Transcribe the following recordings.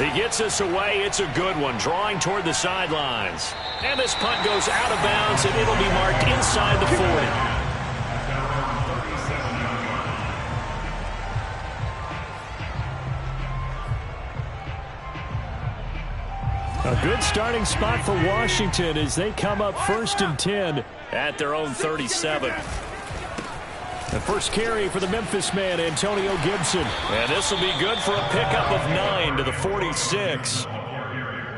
He gets this away. It's a good one, drawing toward the sidelines. And this punt goes out of bounds, and it'll be marked inside the 40. A good starting spot for Washington as they come up 1st and 10 at their own 37. The first carry for the Memphis man, Antonio Gibson. And this will be good for a pickup of 9 to the 46.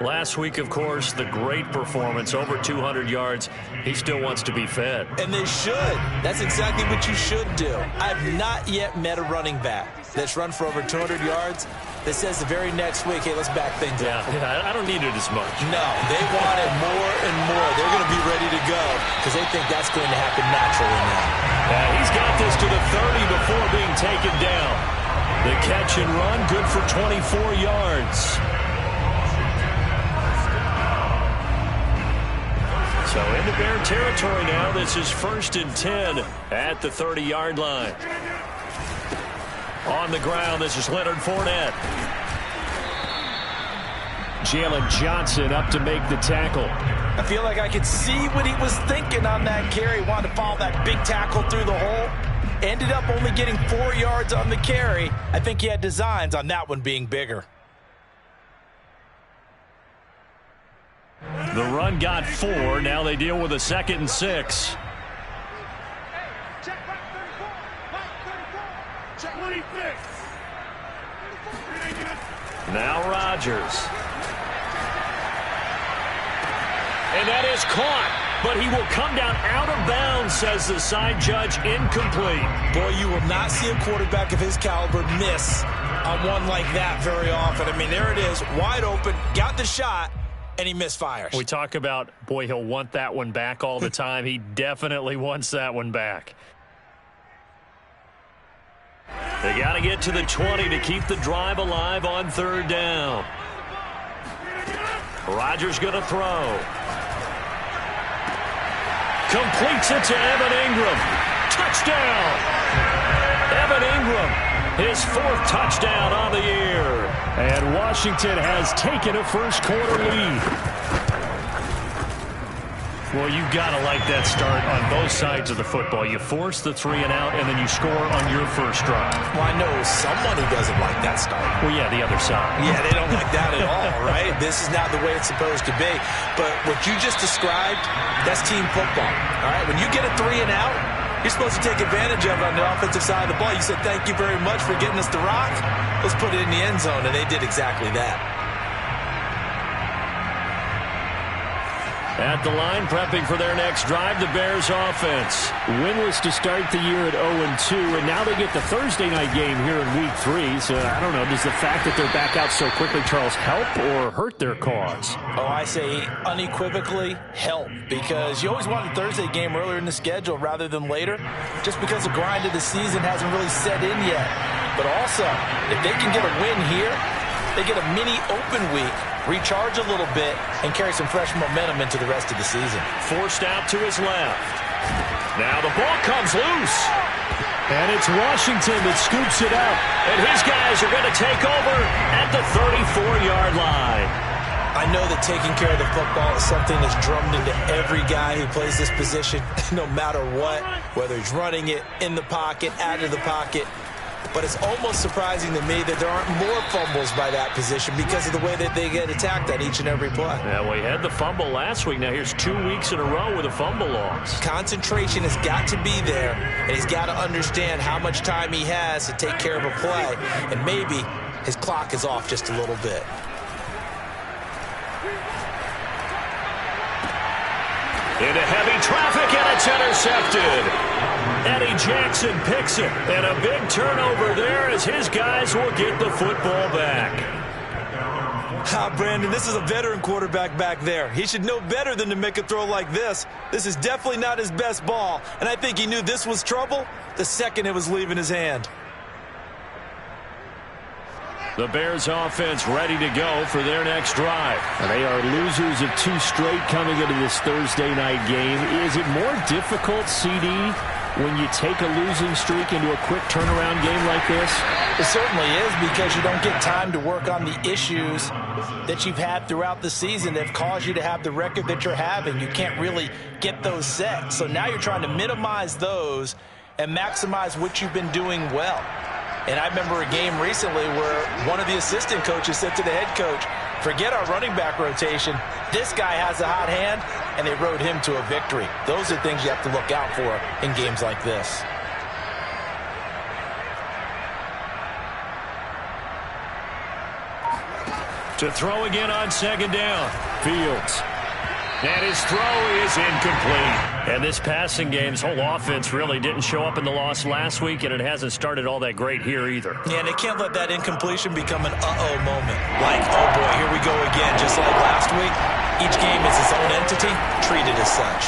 Last week, of course, the great performance, over 200 yards. He still wants to be fed. And they should. That's exactly what you should do. I've not yet met a running back that's run for over 200 yards that says the very next week, hey, let's back things up. Yeah, I don't need it as much. No, they want it more and more. They're going to be ready to go because they think that's going to happen naturally now. He's got this to the 30 before being taken down. The catch and run, good for 24 yards. So into Bear territory now. This is 1st and 10 at the 30-yard line. On the ground, this is Leonard Fournette. Jalen Johnson up to make the tackle. I feel like I could see what he was thinking on that carry. Wanted to follow that big tackle through the hole. Ended up only getting 4 yards on the carry. I think he had designs on that one being bigger. The run got 4. Now they deal with a 2nd and 6. Now Rodgers. And that is caught, but he will come down out of bounds, says the side judge, incomplete. Boy, you will not see a quarterback of his caliber miss on one like that very often. I mean, there it is, wide open, got the shot, and he misfires. We talk about, boy, he'll want that one back all the time. He definitely wants that one back. They got to get to the 20 to keep the drive alive on 3rd down. Rodgers going to throw. Completes it to Evan Ingram. Touchdown! Evan Ingram, his 4th touchdown on the year. And Washington has taken a first-quarter lead. Well, you've got to like that start on both sides of the football. You force the 3 and out, and then you score on your first drive. Well, I know someone who doesn't like that start. Well, yeah, the other side. Yeah, they don't like that at all, right? This is not the way it's supposed to be. But what you just described, that's team football, all right? When you get a 3 and out, you're supposed to take advantage of it on the offensive side of the ball. You said, thank you very much for getting us the rock. Let's put it in the end zone, and they did exactly that. At the line, prepping for their next drive, the Bears offense. Winless to start the year at 0-2, and now they get the Thursday night game here in Week 3. So, I don't know, does the fact that they're back out so quickly, Charles, help or hurt their cause? Oh, I say unequivocally help, because you always want a Thursday game earlier in the schedule rather than later, just because the grind of the season hasn't really set in yet. But also, if they can get a win here, they get a mini open week, recharge a little bit, and carry some fresh momentum into the rest of the season. Forced out to his left. Now the ball comes loose. And it's Washington that scoops it up. And his guys are going to take over at the 34-yard line. I know that taking care of the football is something that's drummed into every guy who plays this position, no matter what, whether he's running it, in the pocket, out of the pocket. But it's almost surprising to me that there aren't more fumbles by that position because of the way that they get attacked on each and every play. Yeah, well, he had the fumble last week. Now here's 2 weeks in a row with a fumble loss. Concentration has got to be there, and he's got to understand how much time he has to take care of a play, and maybe his clock is off just a little bit. Into heavy traffic, and it's intercepted. Eddie Jackson picks it, and a big turnover there as his guys will get the football back. Brandon, this is a veteran quarterback back there. He should know better than to make a throw like this. This is definitely not his best ball, and I think he knew this was trouble the second it was leaving his hand. The Bears offense ready to go for their next drive. And they are losers of 2 straight coming into this Thursday night game. Is it more difficult, CD, when you take a losing streak into a quick turnaround game like this? It certainly is, because you don't get time to work on the issues that you've had throughout the season that have caused you to have the record that you're having. You can't really get those set. So now you're trying to minimize those and maximize what you've been doing well. And I remember a game recently where one of the assistant coaches said to the head coach, forget our running back rotation. This guy has a hot hand, and they rode him to a victory. Those are things you have to look out for in games like this. To throw again on second down. Fields. And his throw is incomplete. And this passing game's whole offense really didn't show up in the loss last week, and it hasn't started all that great here either. Yeah, and they can't let that incompletion become an uh-oh moment. Like, oh boy, here we go again. Just like last week, each game is its own entity, treated as such.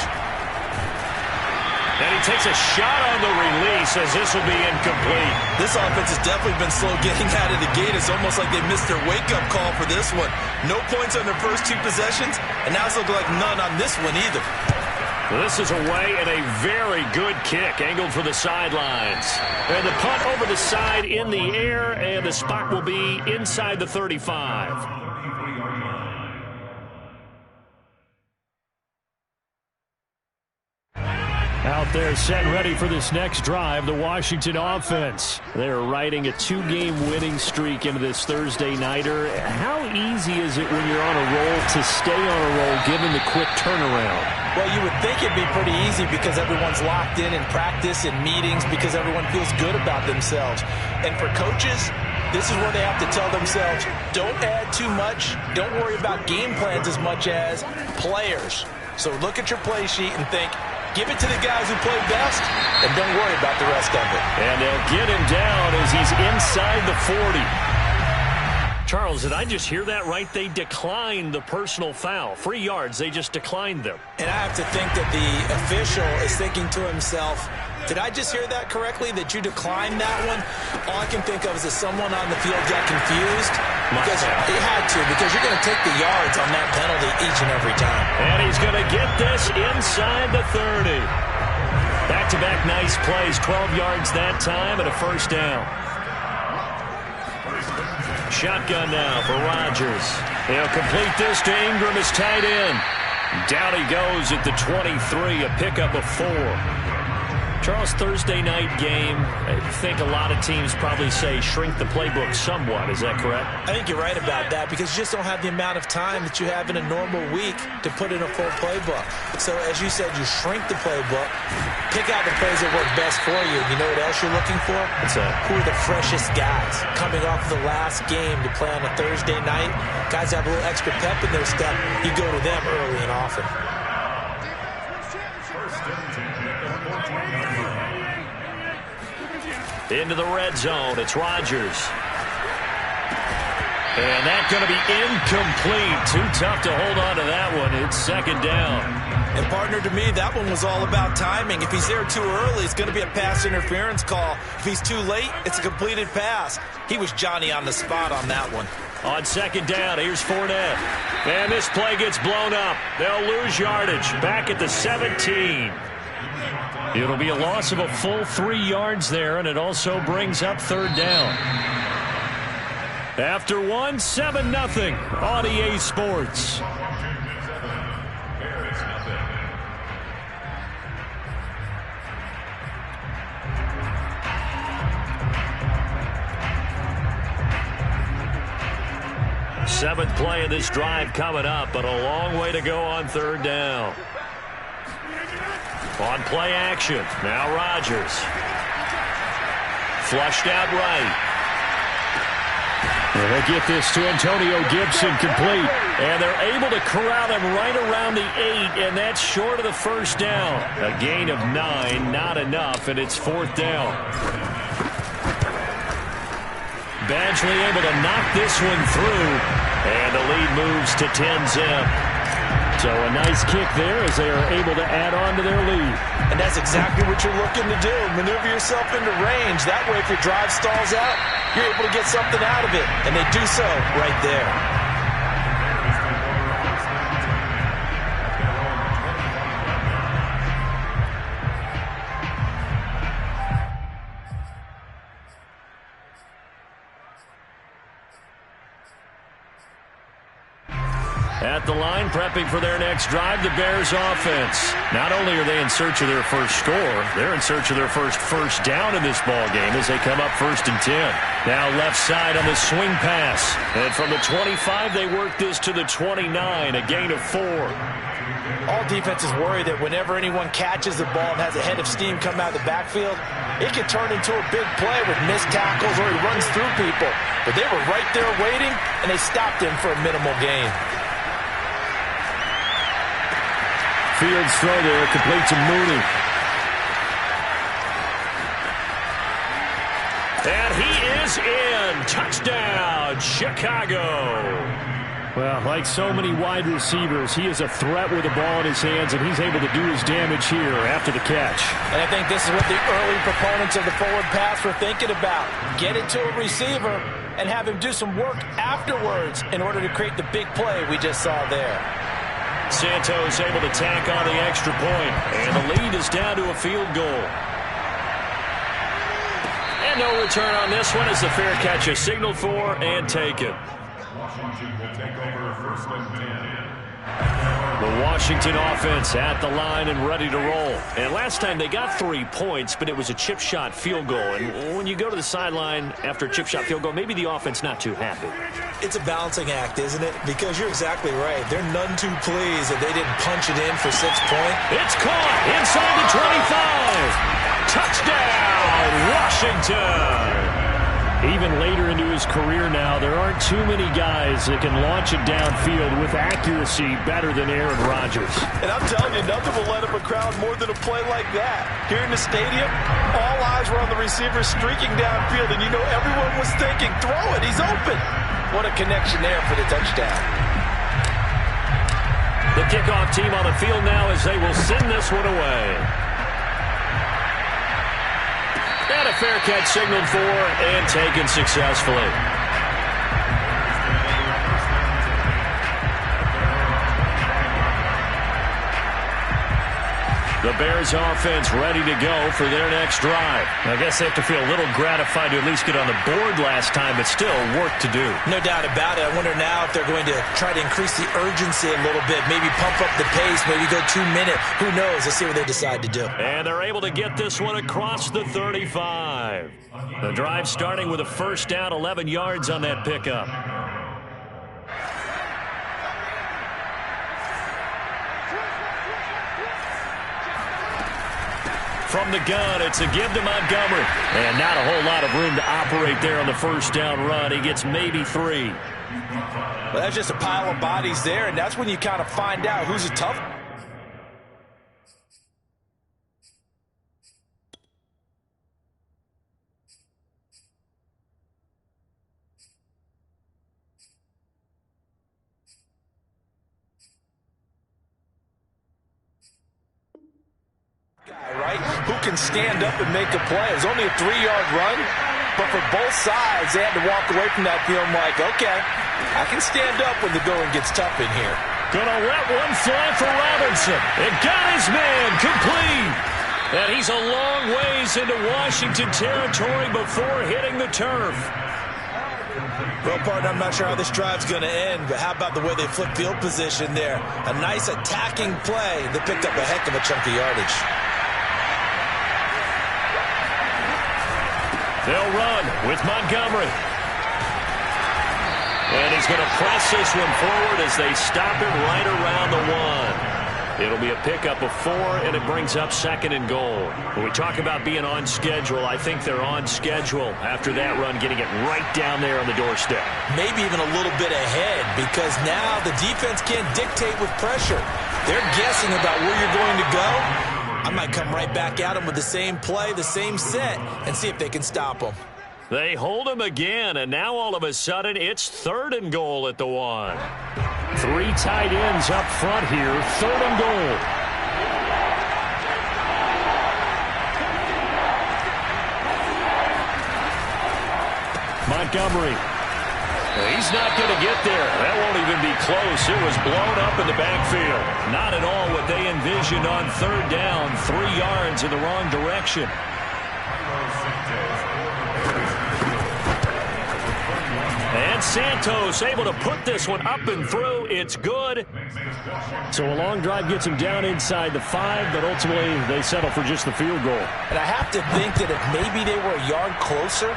And he takes a shot on the release as this will be incomplete. This offense has definitely been slow getting out of the gate. It's almost like they missed their wake-up call for this one. No points on their first two possessions, and now it's looking like none on this one either. This is away and a very good kick, angled for the sidelines. And the punt over the side in the air, and the spot will be inside the 35. Out there set and ready for this next drive, the Washington offense. They're riding a 2-game winning streak into this Thursday nighter. How easy is it when you're on a roll to stay on a roll given the quick turnaround? Well, you would think it'd be pretty easy because everyone's locked in practice and meetings, because everyone feels good about themselves. And for coaches, this is where they have to tell themselves, don't add too much, don't worry about game plans as much as players. So look at your play sheet and think, give it to the guys who play best, and don't worry about the rest of it. And they'll get him down as he's inside the 40. Charles, did I just hear that right? They declined the personal foul. 3 yards, they just declined them. And I have to think that the official is thinking to himself, did I just hear that correctly, that you declined that one? All I can think of is that someone on the field got confused. Because it had to, because you're going to take the yards on that penalty each and every time. And he's going to get this inside the 30. Back-to-back nice plays, 12 yards that time and a first down. Shotgun now for Rodgers. He'll complete this to Ingram as tight end. Down he goes at the 23, a pickup of 4. Charles, Thursday night game, I think a lot of teams probably say shrink the playbook somewhat. Is that correct? I think you're right about that, because you just don't have the amount of time that you have in a normal week to put in a full playbook. So, as you said, you shrink the playbook, pick out the plays that work best for you. You know what else you're looking for? Who are the freshest guys coming off of the last game to play on a Thursday night? Guys have a little extra pep in their step. You go to them early and often. Into the red zone, it's Rodgers. And that's going to be incomplete. Too tough to hold on to that one. It's second down. And partner, to me, that one was all about timing. If he's there too early, it's going to be a pass interference call. If he's too late, it's a completed pass. He was Johnny on the spot on that one. On second down, here's Fournette. And this play gets blown up. They'll lose yardage. Back at the 17. It'll be a loss of a full 3 yards there, and it also brings up third down. After 7-0 on EA Sports. Seventh play of this drive coming up, but a long way to go on third down. On play action, now Rodgers. Flushed out right. And they get this to Antonio Gibson, complete. And they're able to corral him right around the 8, and that's short of the first down. A gain of 9, not enough, and it's fourth down. Badgley able to knock this one through, and the lead moves to 10-zip. So a nice kick there as they are able to add on to their lead. And that's exactly what you're looking to do. Maneuver yourself into range. That way, if your drive stalls out, you're able to get something out of it. And they do so right there. At the line, prepping for their next drive, the Bears offense. Not only are they in search of their first score, they're in search of their first down in this ball game as they come up 1st and 10. Now left side on the swing pass. And from the 25, they work this to the 29, a gain of 4. All defenses worry that whenever anyone catches the ball and has a head of steam come out of the backfield, it can turn into a big play with missed tackles or he runs through people. But they were right there waiting, and they stopped him for a minimal gain. Fields throw there, complete to Mooney. And he is in. Touchdown, Chicago. Well, like so many wide receivers, he is a threat with the ball in his hands, and he's able to do his damage here after the catch. And I think this is what the early proponents of the forward pass were thinking about. Get it to a receiver and have him do some work afterwards in order to create the big play we just saw there. Santos able to tack on the extra point, and the lead is down to a field goal. And no return on this one as the fair catch is signaled for and taken. Washington will take over 1st and 10. The Washington offense at the line and ready to roll. And last time they got 3 points, but it was a chip shot field goal. And when you go to the sideline after a chip shot field goal, maybe the offense not too happy. It's a balancing act, isn't it? Because you're exactly right. They're none too pleased that they didn't punch it in for 6 points. It's caught inside the 25. Touchdown, Washington. Even later into his career now, there aren't too many guys that can launch it downfield with accuracy better than Aaron Rodgers. And I'm telling you, nothing will let up a crowd more than a play like that. Here in the stadium, all eyes were on the receiver streaking downfield, and you know everyone was thinking, throw it, he's open. What a connection there for the touchdown. The kickoff team on the field now as they will send this one away. And a fair catch signaled for and taken successfully. The Bears offense ready to go for their next drive. I guess they have to feel a little gratified to at least get on the board last time, but still work to do. No doubt about it. I wonder now if they're going to try to increase the urgency a little bit, maybe pump up the pace, maybe go 2 minute. Who knows? Let's see what they decide to do. And they're able to get this one across the 35. The drive starting with a first down, 11 yards on that pickup. From the gun, it's a give to Montgomery. And not a whole lot of room to operate there on the first down run. He gets maybe 3. Well, that's just a pile of bodies there, and that's when you kind of find out who's a tough. Right? Who can stand up and make a play? It was only a 3-yard run, but for both sides, they had to walk away from that feeling like, okay, I can stand up when the going gets tough in here. Gonna let one fly for Robinson. It got his man complete. And he's a long ways into Washington territory before hitting the turf. Well, partner, I'm not sure how this drive's going to end, but how about the way they flip field position there? A nice attacking play. They picked up a heck of a chunk of yardage. They'll run with Montgomery. And he's going to press this one forward as they stop it right around the 1. It'll be a pickup of 4, and it brings up 2nd and goal. When we talk about being on schedule, I think they're on schedule after that run, getting it right down there on the doorstep. Maybe even a little bit ahead, because now the defense can't dictate with pressure. They're guessing about where you're going to go. I might come right back at them with the same play, the same set, and see if they can stop them. They hold him again, and now all of a sudden it's 3rd and goal at the 1. 3 tight ends up front here, 3rd and goal. Montgomery. He's not going to get there. That won't even be close. It was blown up in the backfield. Not at all what they envisioned on 3rd down. 3 yards in the wrong direction. And And Santos able to put this one up and through. It's good. So a long drive gets him down inside the 5, but ultimately they settle for just the field goal. And I have to think that if maybe they were a yard closer,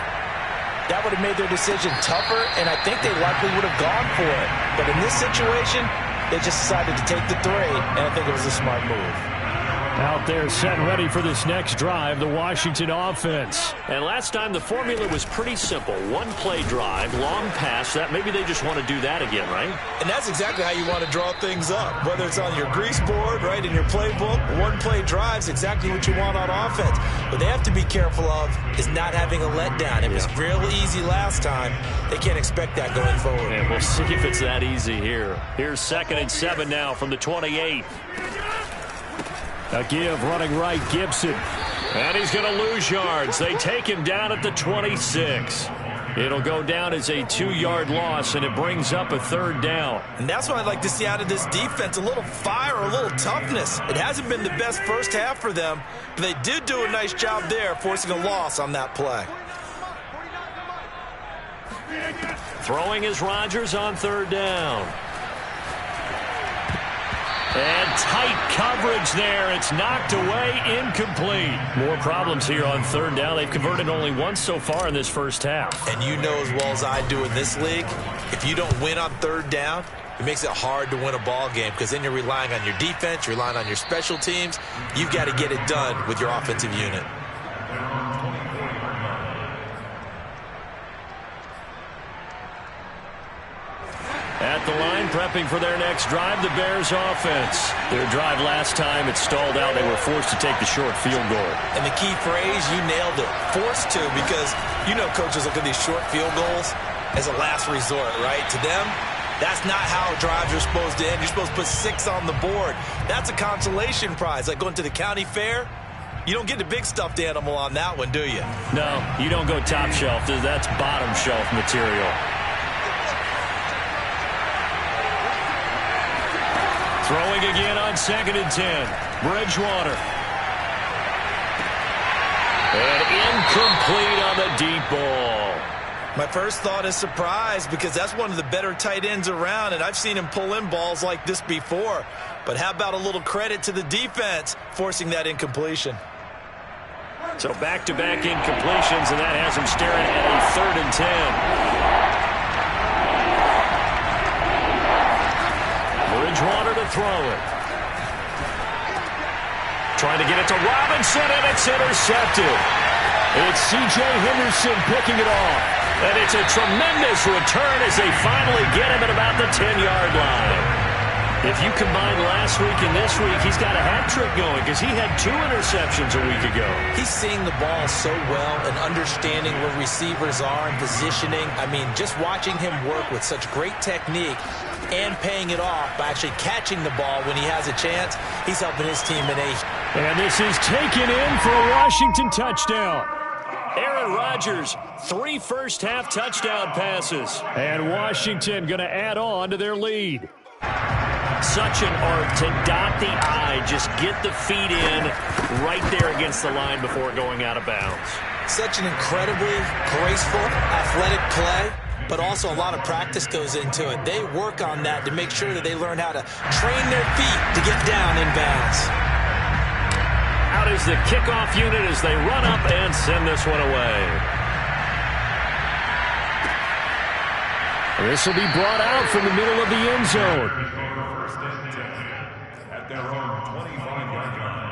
that would have made their decision tougher, and I think they likely would have gone for it. But in this situation, they just decided to take the 3, and I think it was a smart move. Out there set and ready for this next drive, the Washington offense. And last time the formula was pretty simple. One-play drive, long pass. That maybe they just want to do that again, right? And that's exactly how you want to draw things up. Whether it's on your grease board, right, in your playbook, one-play drive's exactly what you want on offense. What they have to be careful of is not having a letdown. It was real easy last time. They can't expect that going forward. And we'll see if it's that easy here. Here's 2nd and 7 now from the 28. A give running right, Gibson. And he's going to lose yards. They take him down at the 26. It'll go down as a 2-yard loss, and it brings up a 3rd down. And that's what I'd like to see out of this defense, a little fire, a little toughness. It hasn't been the best first half for them, but they did do a nice job there, forcing a loss on that play. Throwing is Rodgers on 3rd down. And tight coverage there. It's knocked away, incomplete. More problems here on 3rd down. They've converted only once so far in this first half. And you know as well as I do in this league, if you don't win on 3rd down, it makes it hard to win a ball game because then you're relying on your defense, you're relying on your special teams. You've got to get it done with your offensive unit. At the line, prepping for their next drive, the Bears offense. Their drive last time, it stalled out. They were forced to take the short field goal. And the key phrase, you nailed it, forced to, because you know coaches look at these short field goals as a last resort, right? To them, that's not how drives are supposed to end. You're supposed to put 6 on the board. That's a consolation prize, like going to the county fair. You don't get the big stuffed animal on that one, do you? No, you don't go top shelf. That's bottom shelf material. Throwing again on 2nd and 10. Bridgewater. And incomplete on the deep ball. My first thought is surprise because that's one of the better tight ends around, and I've seen him pull in balls like this before. But how about a little credit to the defense forcing that incompletion? So back-to-back incompletions, and that has him staring at a 3rd and 10. Bridgewater to throw it. Trying to get it to Robinson, and it's intercepted. It's C.J. Henderson picking it off. And it's a tremendous return as they finally get him at about the 10-yard line. If you combine last week and this week, he's got a hat trick going because he had 2 interceptions a week ago. He's seeing the ball so well and understanding where receivers are and positioning. I mean, just watching him work with such great technique and paying it off by actually catching the ball when he has a chance, he's helping his team in a... And this is taken in for a Washington touchdown. Aaron Rodgers, 3 first-half touchdown passes. And Washington going to add on to their lead. Such an art to dot the I, just get the feet in right there against the line before going out of bounds. Such an incredibly graceful, athletic play, but also a lot of practice goes into it. They work on that to make sure that they learn how to train their feet to get down in bounds. Out is the kickoff unit as they run up and send this one away. This will be brought out from the middle of the end zone. At their own 25-yard line.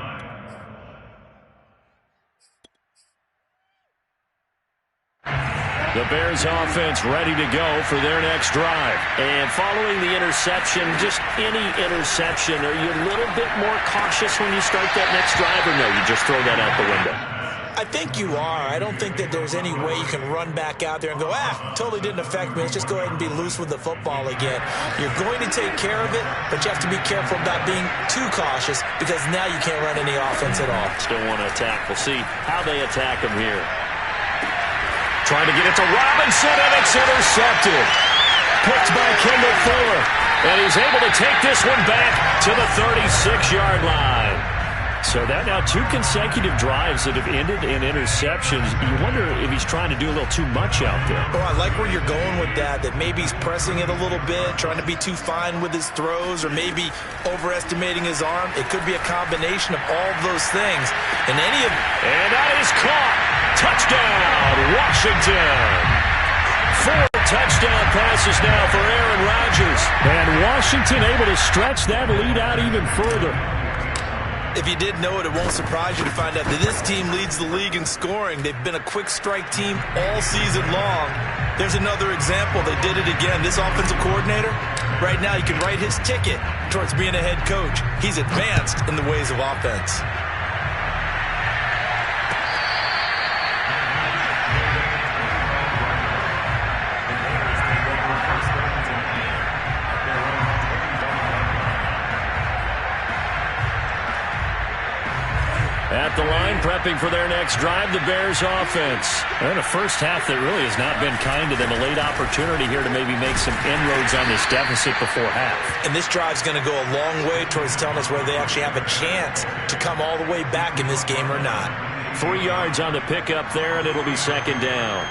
The Bears offense ready to go for their next drive. And following the interception, just any interception, are you a little bit more cautious when you start that next drive, or no, you just throw that out the window? I think you are. I don't think that there's any way you can run back out there and go, totally didn't affect me. Let's just go ahead and be loose with the football again. You're going to take care of it, but you have to be careful about being too cautious because now you can't run any offense at all. Still want to attack. We'll see how they attack him here. Trying to get it to Robinson, and it's intercepted. Picked by Kendall Fuller. And he's able to take this one back to the 36-yard line. So that now 2 consecutive drives that have ended in interceptions. You wonder if he's trying to do a little too much out there. Oh, I like where you're going with that maybe he's pressing it a little bit, trying to be too fine with his throws, or maybe overestimating his arm. It could be a combination of all of those things. And that is caught. Touchdown, Washington. 4 touchdown passes now for Aaron Rodgers. And Washington able to stretch that lead out even further. If you didn't know it, it won't surprise you to find out that this team leads the league in scoring. They've been a quick strike team all season long. There's another example. They did it again. This offensive coordinator, right now, you can write his ticket towards being a head coach. He's advanced in the ways of offense. At the line, prepping for their next drive, the Bears offense. They're in a first half that really has not been kind to them. A late opportunity here to maybe make some inroads on this deficit before half. And this drive's going to go a long way towards telling us whether they actually have a chance to come all the way back in this game or not. 3 yards on the pickup there, and it'll be second down.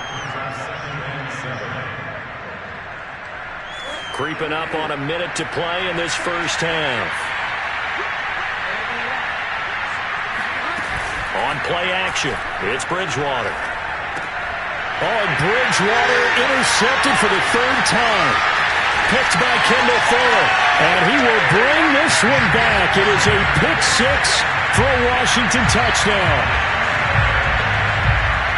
Creeping up on a minute to play in this first half. On play action, it's Bridgewater. Oh, and Bridgewater intercepted for the 3rd time. Picked by Kendall Fuller. And he will bring this one back. It is a pick 6 for a Washington touchdown.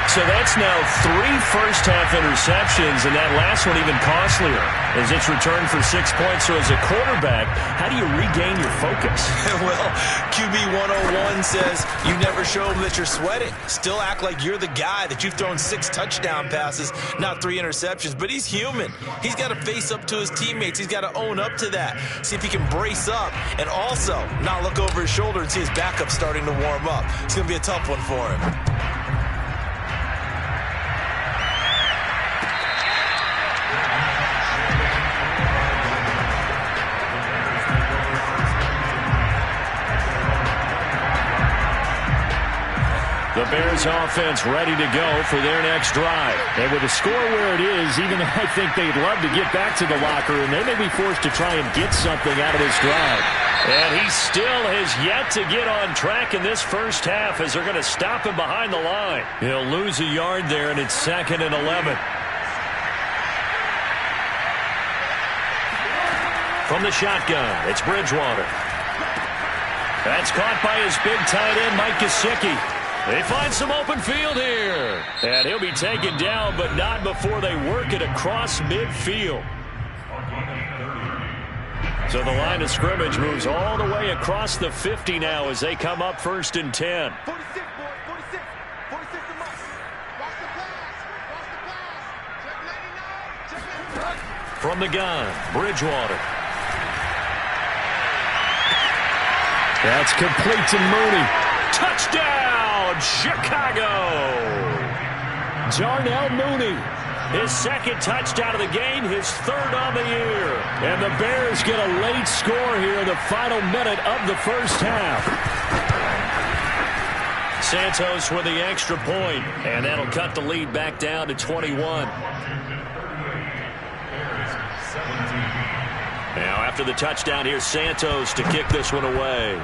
So that's now 3 first-half interceptions, and that last one even costlier as it's returned for 6 points. So as a quarterback, how do you regain your focus? Well, QB 101 says you never show them that you're sweating. Still act like you're the guy, that you've thrown 6 touchdown passes, not 3 interceptions. But he's human. He's got to face up to his teammates. He's got to own up to that. See if he can brace up and also not look over his shoulder and see his backup starting to warm up. It's going to be a tough one for him. The Bears offense ready to go for their next drive. And with the score where it is, even though I think they'd love to get back to the locker room, they may be forced to try and get something out of this drive. And he still has yet to get on track in this first half as they're going to stop him behind the line. He'll lose a yard there, and it's 2nd and 11. From the shotgun, it's Bridgewater. That's caught by his big tight end, Mike Gesicki. They find some open field here. And he'll be taken down, but not before they work it across midfield. So the line of scrimmage moves all the way across the 50 now as they come up 1st and 10. 46, boys, 46. 46 to Mike. Watch the pass. Check 99. Check 99. From the gun, Bridgewater. That's complete to Mooney. Touchdown, Chicago! Darnell Mooney, his 2nd touchdown of the game, his 3rd on the year. And the Bears get a late score here in the final minute of the first half. Santos with the extra point, and that'll cut the lead back down to 21. Now after the touchdown, here's Santos to kick this one away.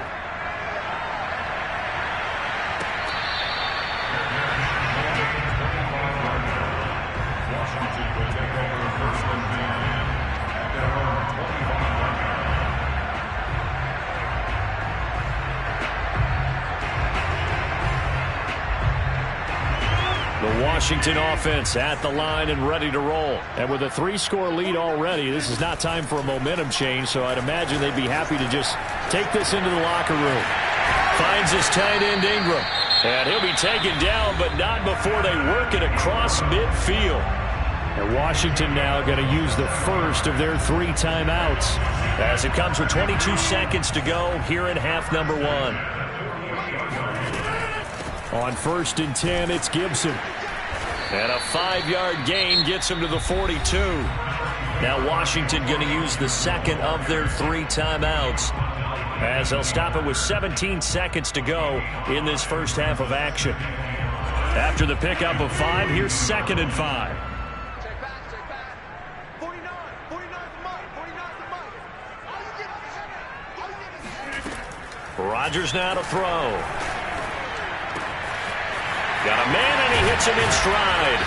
Washington offense at the line and ready to roll. And with a 3-score lead already, this is not time for a momentum change, so I'd imagine they'd be happy to just take this into the locker room. Finds his tight end Ingram. And he'll be taken down, but not before they work it across midfield. And Washington now going to use the first of their 3 timeouts as it comes with 22 seconds to go here in half number 1. On 1st and 10, it's Gibson. And a 5-yard gain gets him to the 42. Now Washington going to use the second of their 3 timeouts, as they'll stop it with 17 seconds to go in this first half of action. After the pickup of 5, here's 2nd and 5. Check back. 49. 49's the mark. 49's the mark. Rodgers now to throw. Got a man, and he hits him in stride.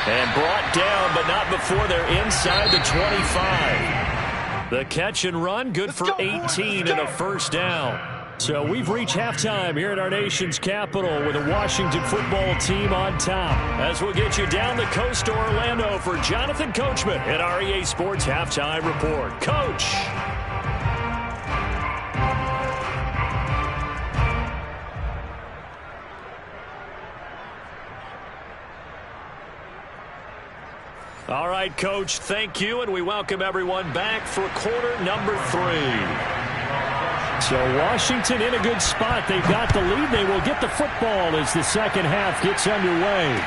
And brought down, but not before they're inside the 25. The catch and run, good for 18 and a first down. So we've reached halftime here at our nation's capital with a Washington football team on top. As we'll get you down the coast to Orlando for Jonathan Coachman at our EA Sports Halftime Report. Coach. All right, Coach, thank you, and we welcome everyone back for quarter number 3. So Washington in a good spot. They've got the lead. They will get the football as the second half gets underway.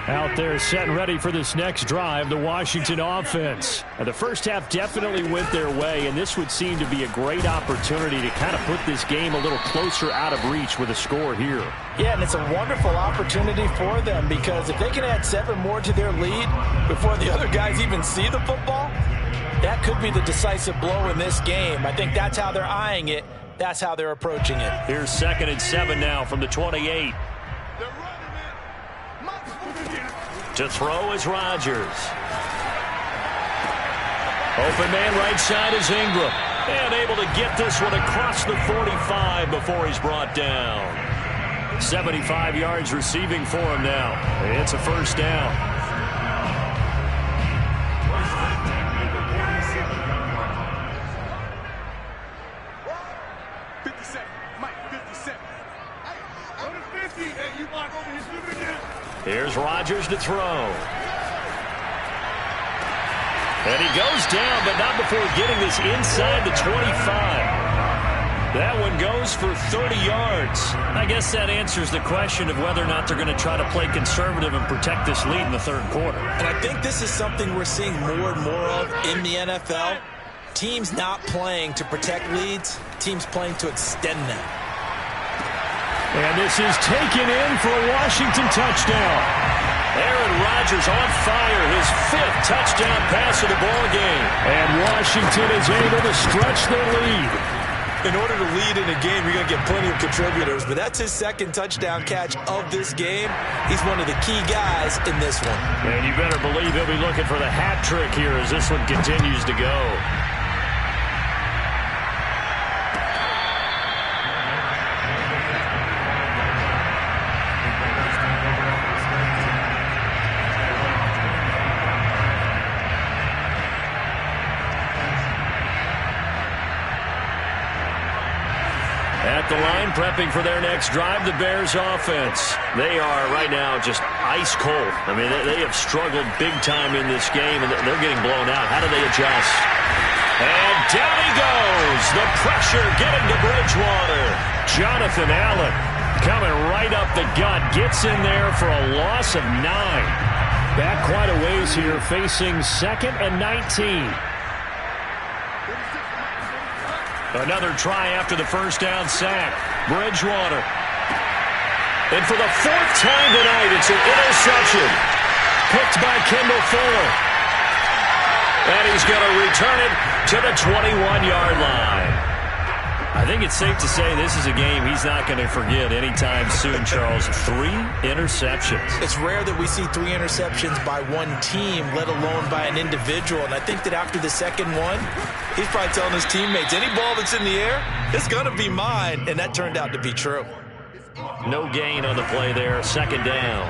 Out there set and ready for this next drive, the Washington offense. The first half definitely went their way, and this would seem to be a great opportunity to kind of put this game a little closer out of reach with a score here. Yeah, and it's a wonderful opportunity for them, because if they can add 7 more to their lead before the other guys even see the football, that could be the decisive blow in this game. I think that's how they're eyeing it. That's how they're approaching it. Here's 2nd and 7 now from the 28. To throw is Rodgers. Open man right side is Ingram. And able to get this one across the 45 before he's brought down. 75 yards receiving for him now. It's a first down. Here's Rodgers to throw. And he goes down, but not before getting this inside the 25. That one goes for 30 yards. I guess that answers the question of whether or not they're going to try to play conservative and protect this lead in the third quarter. And I think this is something we're seeing more and more of in the NFL. Teams not playing to protect leads, teams playing to extend them. And this is taken in for a Washington touchdown. Aaron Rodgers on fire, his 5th touchdown pass of the ball game. And Washington is able to stretch their lead. In order to lead in a game, you're going to get plenty of contributors, but that's his 2nd touchdown catch of this game. He's one of the key guys in this one. And you better believe he'll be looking for the hat trick here as this one continues to go. At the line, prepping for their next drive, the Bears offense. They are right now just ice cold. I mean, they have struggled big time in this game, and they're getting blown out. How do they adjust? And down he goes. The pressure getting to Bridgewater. Jonathan Allen coming right up the gut. Gets in there for a loss of 9. Back quite a ways here, facing 2nd and 19. Another try after the first down sack. Bridgewater. And for the 4th time tonight, it's an interception. Picked by Kendall Fuller. And he's going to return it to the 21-yard line. I think it's safe to say this is a game he's not going to forget anytime soon, Charles. 3 interceptions. It's rare that we see 3 interceptions by one team, let alone by an individual. And I think that after the second one, he's probably telling his teammates, any ball that's in the air, it's going to be mine. And that turned out to be true. No gain on the play there. 2nd down.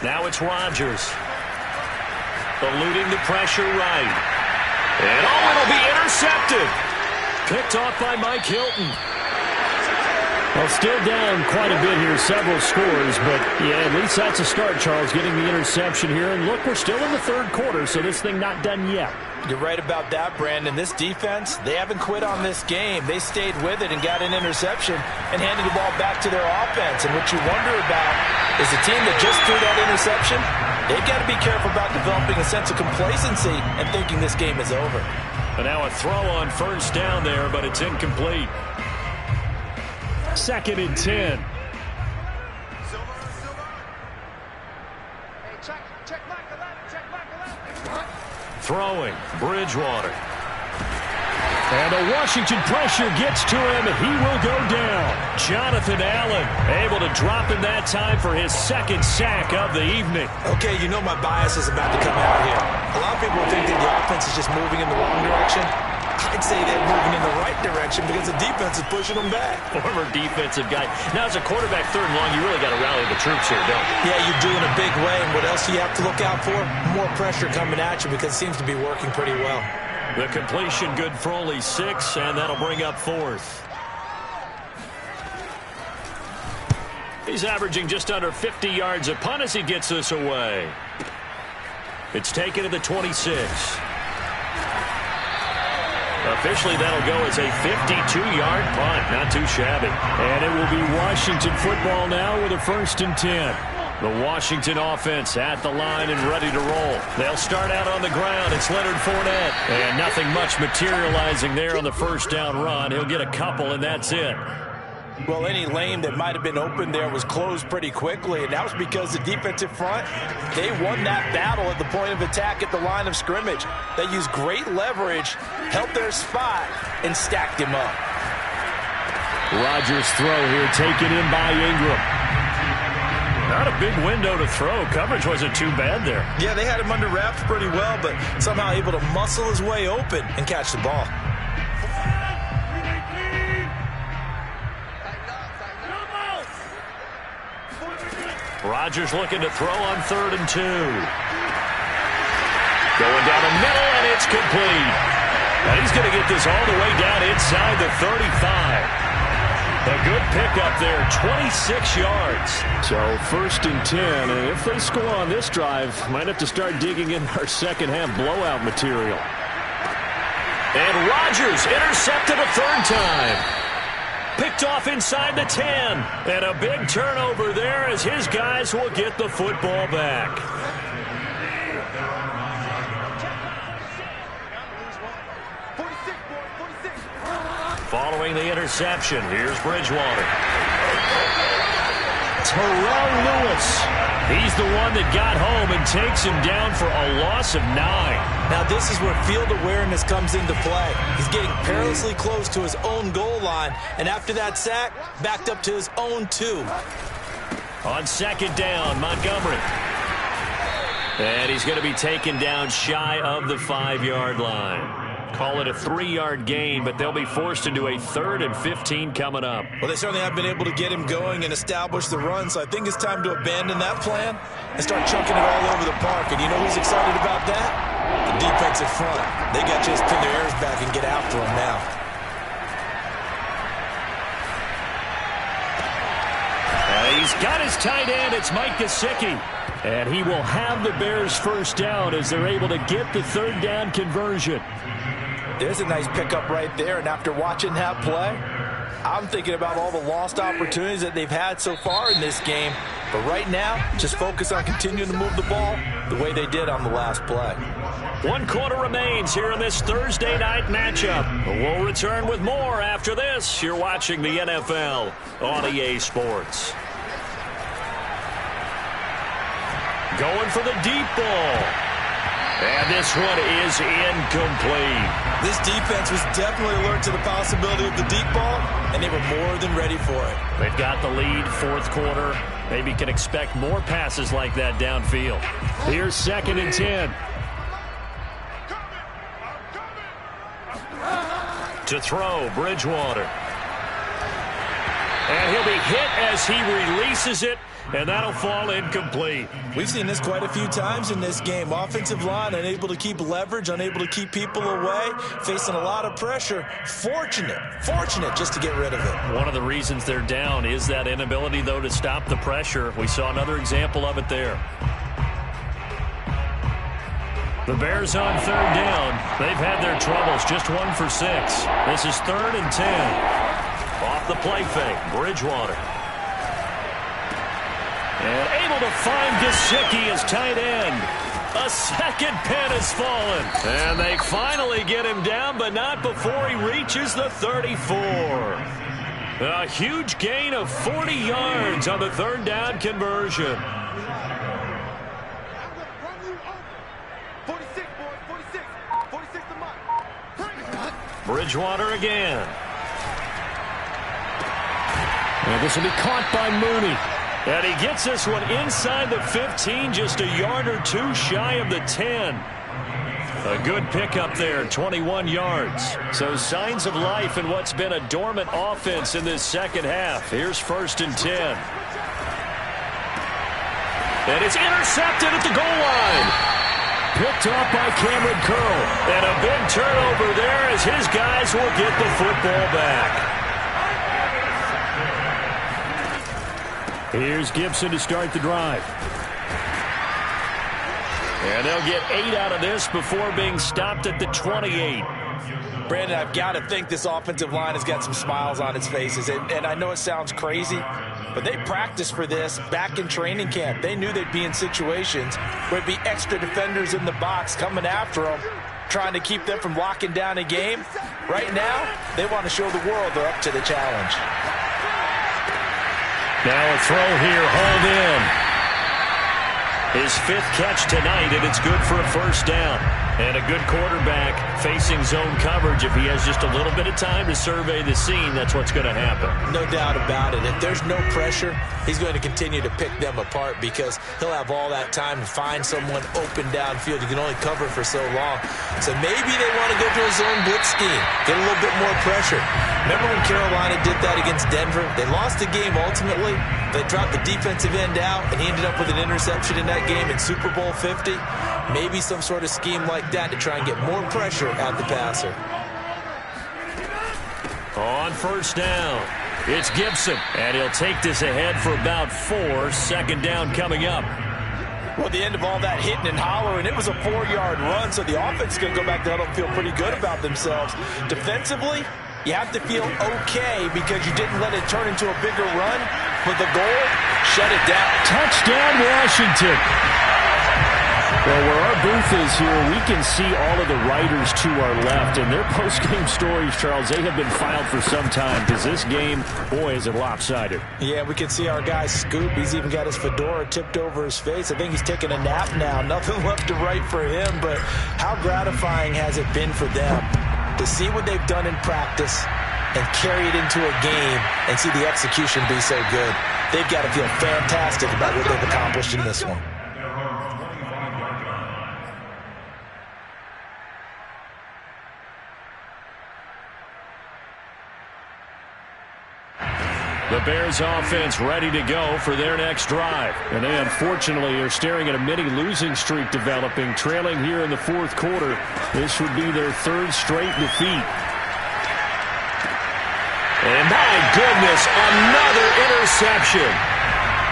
Now it's Rodgers. Eluding the pressure right. And it'll be intercepted. Picked off by Mike Hilton. Well, still down quite a bit here, several scores, but yeah, at least that's a start, Charles, getting the interception here. And look, we're still in the third quarter, so this thing not done yet. You're right about that, Brandon. This defense, they haven't quit on this game. They stayed with it and got an interception and handed the ball back to their offense. And what you wonder about is the team that just threw that interception, they've got to be careful about developing a sense of complacency and thinking this game is over. And now a throw on first down there, but it's incomplete. 2nd and 10. Hey, check back 11. Throwing, Bridgewater. And the Washington pressure gets to him, and he will go down. Jonathan Allen able to drop in that time for his 2nd sack of the evening. Okay, you know my bias is about to come out here. A lot of people think that the offense is just moving in the wrong direction. I'd say they're moving in the right direction because the defense is pushing them back. Former defensive guy. Now, as a quarterback, 3rd and long, you really got to rally the troops here, don't you? Yeah, you do in a big way. And what else do you have to look out for? More pressure coming at you because it seems to be working pretty well. The completion good for only 6, and that'll bring up 4th. He's averaging just under 50 yards a punt as he gets this away. It's taken to the 26. Officially, that'll go as a 52-yard punt. Not too shabby. And it will be Washington football now with a 1st and 10. The Washington offense at the line and ready to roll. They'll start out on the ground. It's Leonard Fournette. And nothing much materializing there on the first down run. He'll get a couple, and that's it. Well, any lane that might have been open there was closed pretty quickly, and that was because the defensive front, they won that battle at the point of attack at the line of scrimmage. They used great leverage, held their spot, and stacked him up. Rodgers' throw here taken in by Ingram. Not a big window to throw. Coverage wasn't too bad there. Yeah, they had him under wraps pretty well, but somehow able to muscle his way open and catch the ball. Rodgers looking to throw on 3rd and 2. Going down the middle, and it's complete. And he's going to get this all the way down inside the 35. A good pickup there, 26 yards. So 1st and 10, and if they score on this drive, might have to start digging in our second-half blowout material. And Rodgers intercepted a 3rd time. Picked off inside the 10. And a big turnover there as his guys will get the football back. Following the interception, here's Bridgewater. Terrell Lewis. He's the one that got home and takes him down for a loss of 9. Now this is where field awareness comes into play. He's getting perilously close to his own goal line, and after that sack, backed up to his own 2. On 2nd down, Montgomery. And he's going to be taken down shy of the 5-yard line. Call it a 3-yard gain, but they'll be forced into a 3rd and 15 coming up. Well, they certainly have been able to get him going and establish the run, so I think it's time to abandon that plan and start chunking it all over the park. And you know who's excited about that? The defensive front. They got to just pin their ears back and get after him now. He's got his tight end. It's Mike Gesicki. And he will have the Bears' 1st down as they're able to get the 3rd down conversion. There's a nice pickup right there, and after watching that play, I'm thinking about all the lost opportunities that they've had so far in this game. But right now, just focus on continuing to move the ball the way they did on the last play. 1 quarter remains here in this Thursday night matchup. We'll return with more after this. You're watching the NFL on EA Sports. Going for the deep ball. And this one is incomplete. This defense was definitely alert to the possibility of the deep ball, and they were more than ready for it. They've got the lead, 4th quarter. Maybe can expect more passes like that downfield. Here's 2nd and 10. To throw, Bridgewater. And he'll be hit as he releases it. and that'll fall incomplete. We've seen this quite a few times in this game. Offensive line unable to keep leverage, unable to keep people away, facing a lot of pressure. Fortunate just to get rid of it. One of the reasons they're down is that inability, though, to stop the pressure. We saw another example of it there. The Bears on third down. They've had their troubles, just 1 for 6. This is 3rd and 10. Off the play fake, Bridgewater. And able to find Gesicki as tight end. A second pin has fallen. And they finally get him down, but not before he reaches the 34. A huge gain of 40 yards on the 3rd down conversion. 46, boys, 46. 46 to Mike. Bridgewater again. And this will be caught by Mooney. And he gets this one inside the 15, just a yard or 2 shy of the 10. A good pickup there, 21 yards. So signs of life in what's been a dormant offense in this second half. Here's 1st and 10. And it's intercepted at the goal line. Picked off by Cameron Curl. And a big turnover there as his guys will get the football back. Here's Gibson to start the drive. And they'll get 8 out of this before being stopped at the 28. Brandon, I've got to think this offensive line has got some smiles on its faces. And I know it sounds crazy, but they practiced for this back in training camp. They knew they'd be in situations where there'd be extra defenders in the box coming after them, trying to keep them from locking down a game. Right now, they want to show the world they're up to the challenge. Now a throw here, hauled in. His 5th catch tonight, and it's good for a 1st down. And a good quarterback facing zone coverage. If he has just a little bit of time to survey the scene, that's what's going to happen. No doubt about it. If there's no pressure, he's going to continue to pick them apart because he'll have all that time to find someone open downfield. You can only cover for so long. So maybe they want to go to a zone blitz scheme, get a little bit more pressure. Remember when Carolina did that against Denver? They lost the game ultimately. They dropped the defensive end out, and he ended up with an interception in that game in Super Bowl 50. Maybe some sort of scheme like that to try and get more pressure at the passer. On 1st down, it's Gibson, and he'll take this ahead for about 4. 2nd down coming up. Well, the end of all that hitting and hollering, it was a 4-yard run, so the offense is going to go back there and feel pretty good about themselves. Defensively, you have to feel okay because you didn't let it turn into a bigger run. But the goal, shut it down. Touchdown, Washington. Well, where our booth is here, we can see all of the writers to our left. And their post-game stories, Charles, they have been filed for some time because this game, boy, is it lopsided. Yeah, we can see our guy Scoop. He's even got his fedora tipped over his face. I think he's taking a nap now. Nothing left to write for him. But how gratifying has it been for them to see what they've done in practice and carry it into a game and see the execution be so good? They've got to feel fantastic about what they've accomplished in this one. The Bears offense ready to go for their next drive. And they unfortunately are staring at a mini losing streak developing, trailing here in the 4th quarter. This would be their 3rd straight defeat. And my goodness, another interception.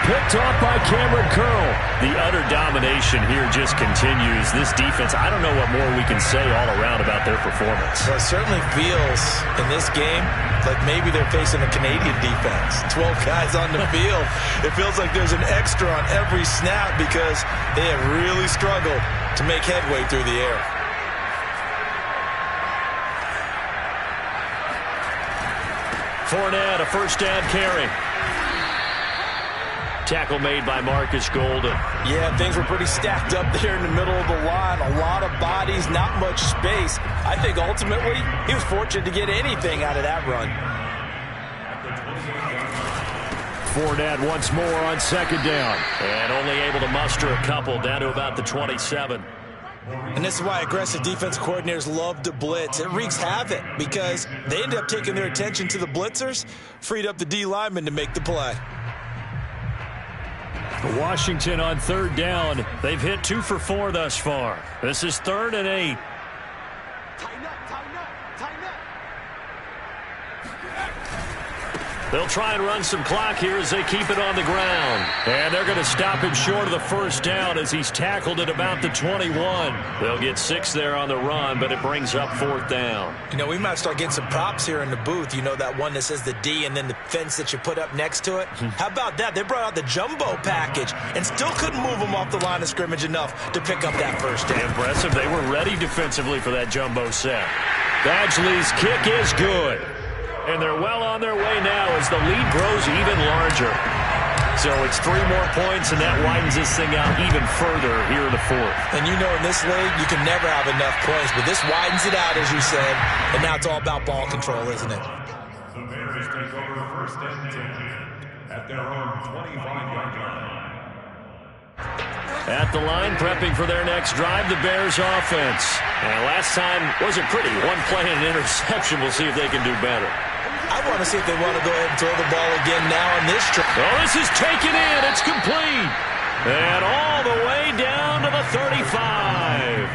Picked off by Cameron Curl. The utter domination here just continues. This defense, I don't know what more we can say all around about their performance. Well, it certainly feels in this game like maybe they're facing a Canadian defense. 12 guys on the field. It feels like there's an extra on every snap because they have really struggled to make headway through the air. Fournette, a 1st down carry. Tackle made by Marcus Golden. Yeah, things were pretty stacked up there in the middle of the line. A lot of bodies, not much space. I think ultimately he was fortunate to get anything out of that run. Fournette once more on 2nd down. And only able to muster a couple down to about the 27. And this is why aggressive defense coordinators love to blitz. It wreaks havoc because they end up taking their attention to the blitzers, freed up the D lineman to make the play. Washington on third down. They've hit 2 for 4 thus far. This is 3rd and 8. Tighten up, tighten up, tighten up. They'll try and run some clock here as they keep it on the ground. And they're going to stop him short of the first down as he's tackled at about the 21. They'll get 6 there on the run, but it brings up 4th down. You know, we might start getting some props here in the booth. You know, that one that says the D and then the fence that you put up next to it? How about that? They brought out the jumbo package and still couldn't move them off the line of scrimmage enough to pick up that first down. Impressive. They were ready defensively for that jumbo set. Badgley's kick is good. And they're well on their way now as the lead grows even larger. So it's 3 more points, and that widens this thing out even further here in the 4th. And you know in this league, you can never have enough points, but this widens it out, as you said, and now it's all about ball control, isn't it? The Bears take over 1st and 10 at their own 25-yard line. At the line, prepping for their next drive, the Bears offense. And last time wasn't pretty. 1 play and an interception. We'll see if they can do better. I want to see if they want to go ahead and throw the ball again now on this trip. Oh, this is taken in. It's complete. And all the way down to the 35.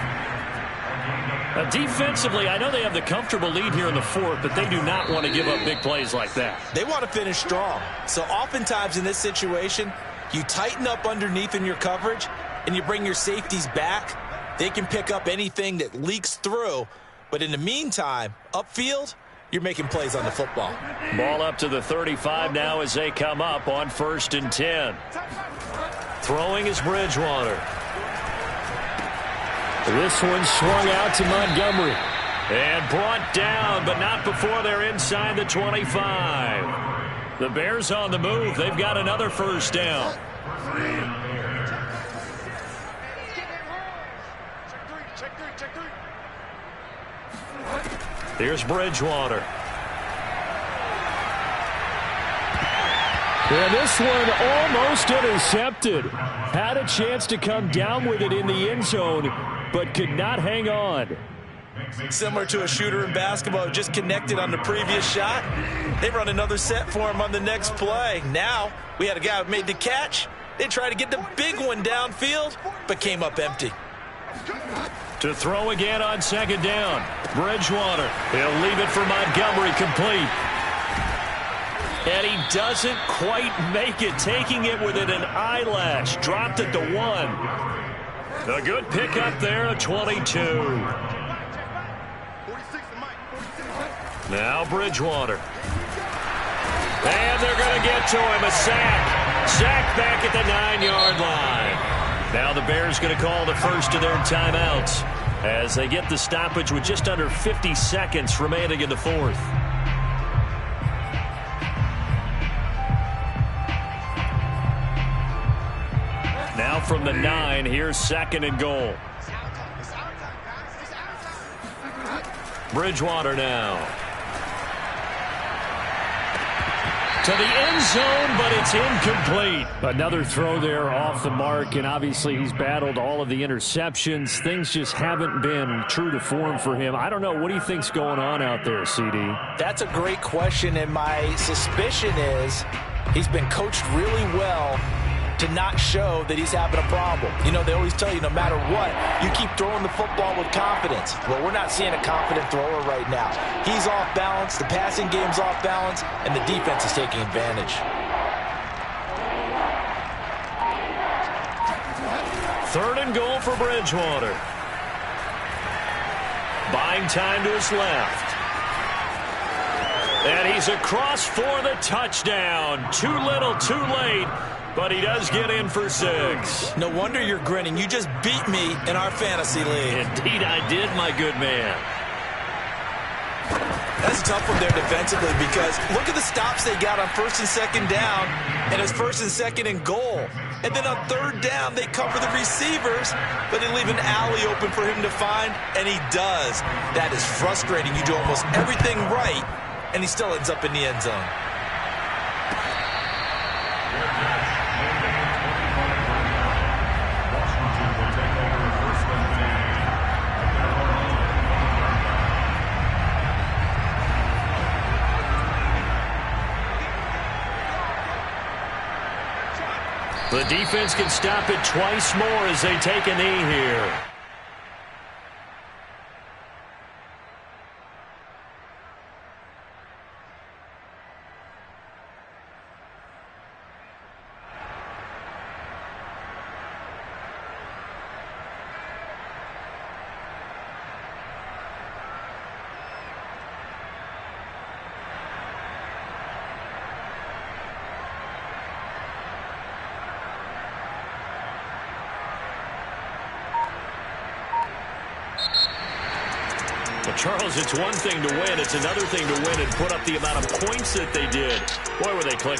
Defensively, I know they have the comfortable lead here in the 4th, but they do not want to give up big plays like that. They want to finish strong. So oftentimes in this situation, you tighten up underneath in your coverage, and you bring your safeties back. They can pick up anything that leaks through. But in the meantime, upfield, you're making plays on the football. Ball up to the 35 now as they come up on 1st and 10. Throwing is Bridgewater. This one swung out to Montgomery. And brought down, but not before they're inside the 25. The Bears on the move. They've got another first down. Check three. Here's Bridgewater. And this one almost intercepted. Had a chance to come down with it in the end zone, but could not hang on. Similar to a shooter in basketball who just connected on the previous shot. They run another set for him on the next play. Now, we had a guy who made the catch. They tried to get the big one downfield, but came up empty. To throw again on 2nd down. Bridgewater. He'll leave it for Montgomery complete. And he doesn't quite make it, taking it within an eyelash. Dropped it to 1. A good pickup there, a 22. Now Bridgewater. And they're going to get to him. A sack. Sack back at the 9-yard line. Now the Bears going to call the first of their timeouts as they get the stoppage with just under 50 seconds remaining in the 4th. Now from the 9, here's 2nd and goal. Bridgewater now. To the end zone, but it's incomplete. Another throw there off the mark, and obviously he's battled all of the interceptions. Things just haven't been true to form for him. I don't know. What do you think's going on out there, CD? That's a great question, and my suspicion is he's been coached really well to not show that he's having a problem. You know, they always tell you no matter what, you keep throwing the football with confidence. Well, we're not seeing a confident thrower right now. He's off balance, the passing game's off balance, and the defense is taking advantage. 3rd and goal for Bridgewater. Buying time to his left. And he's across for the touchdown. Too little, too late. But he does get in for 6. No wonder you're grinning. You just beat me in our fantasy league. Indeed I did, my good man. That's a tough one there defensively because look at the stops they got on 1st and 2nd down, and it's 1st and 2nd and goal. And then on 3rd down, they cover the receivers, but they leave an alley open for him to find, and he does. That is frustrating. You do almost everything right, and he still ends up in the end zone. The defense can stop it twice more as they take a knee here. Well, Charles, it's one thing to win. It's another thing to win and put up the amount of points that they did. Boy, were they clicking.